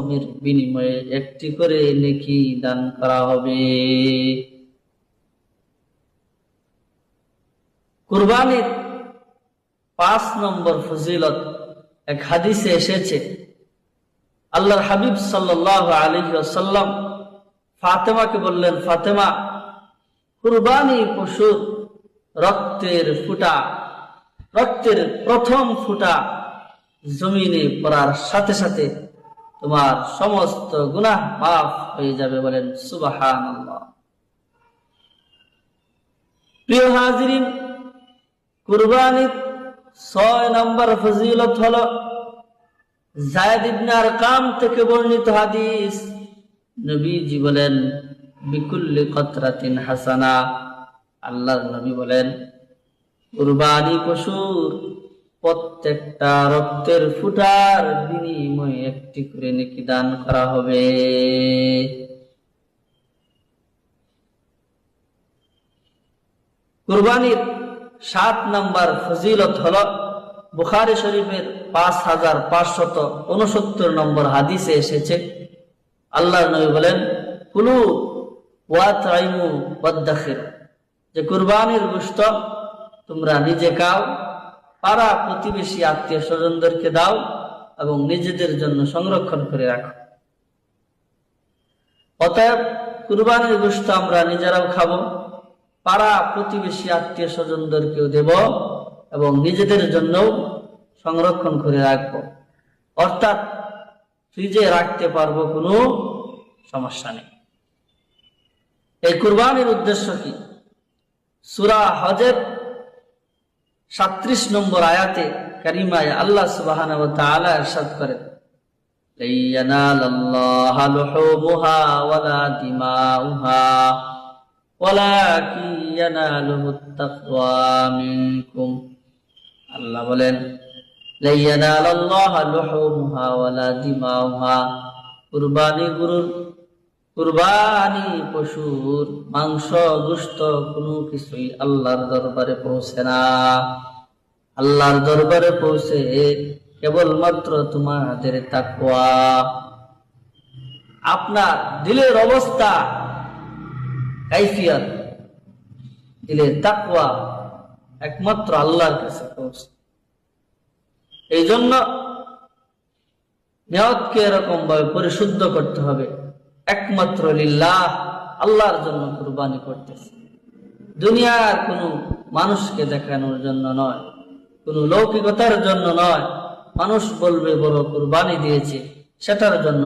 জমির বিনিময়ে একটি করে নেকি দান করা হবে। কুরবানির 5 নম্বর ফজিলত এক হাদিসে এসেছে, আল্লাহর হাবিব সাল্লাল্লাহু আলাইহি ওয়াসাল্লাম ফাতেমাকে বললেন, ফাতেমা, কুরবানি পশুর রক্তের প্রথম ফুটা জমিনে পড়ার সাথে সাথে তোমার সমস্ত গুনাহ মাফ হয়ে যাবে। বলেন সুবহানাল্লাহ। প্রিয় হাজিরিন, কুরবানির 6 নম্বর ফজিলত হলো যায়েদ ইবনে আরকাম থেকে বর্ণিত হাদিস, নবীজি বলেন বিকুল্লি কতরাতিন হাসানা। আল্লাহর নবী বলেন কুরবানি পশুর প্রত্যেকটা রক্তের ফুটার বিনিময়ে একটি করে নেকি দান করা হবে। কুরবানির 7 নম্বর ফজিলত হলো বুখারী শরীফের 5569 নম্বর হাদিসে এসেছে, আল্লাহর নবী বলেন কুলু ওয়া তাইমু ওয়াদাখির, যে কুরবানির গোশত তোমরা নিজে খাও, পাড়া প্রতিবেশী আত্মীয় স্বজনদেরকে দাও এবং নিজেদের জন্য সংরক্ষণ করে রাখো। অতএব কুরবানির গোশত আমরা নিজেরাও খাবো, পাড়া প্রতিবেশী আত্মীয় স্বজনদেরকেও দেব এবং নিজেদের জন্য সংরক্ষণ করে রাখবো, অর্থাৎ ফ্রিজে রাখতে পারবো, কোনো সমস্যা নেই। এই কুরবানির উদ্দেশ্য কি? সূরা হজের 37 নম্বর আয়াতে কারিমায় আল্লাহ সুবহানাহু ওয়া তাআলা ইরশাদ করেন, লা ইয়ানালাল্লাহু লুহুমুহা ওয়ালা দিমাউহা ওয়ালাকিন ইয়ানালুহুত তাকওয়া মিনকুম। আল্লাহ বলেন লা ইয়ানালাল্লাহু লুহুমুহা ওয়ালা দিমাউহা, কুরবানি পশুর মাংস গোশত কোনো কিছুই আল্লাহর দরবারে পৌঁছে না। আল্লাহর দরবারে পৌঁছে কেবলমাত্র তোমাদের তাকওয়া। আপনার দিলের অবস্থা, কাইফিয়ত, দিলের তাকওয়া একমাত্র আল্লাহর কাছে পৌঁছে। এই জন্য নিয়তকে এরকম ভাবে পরিশুদ্ধ করতে হবে, একমাত্র লিল্লাহ, আল্লাহর জন্য কুরবানি করতেছে, দুনিয়ার কোনো মানুষকে দেখানোর জন্য নয়, কোনো লৌকিকতার জন্য নয়। মানুষ বলবে বড় কুরবানি দিয়েছে সেটার জন্য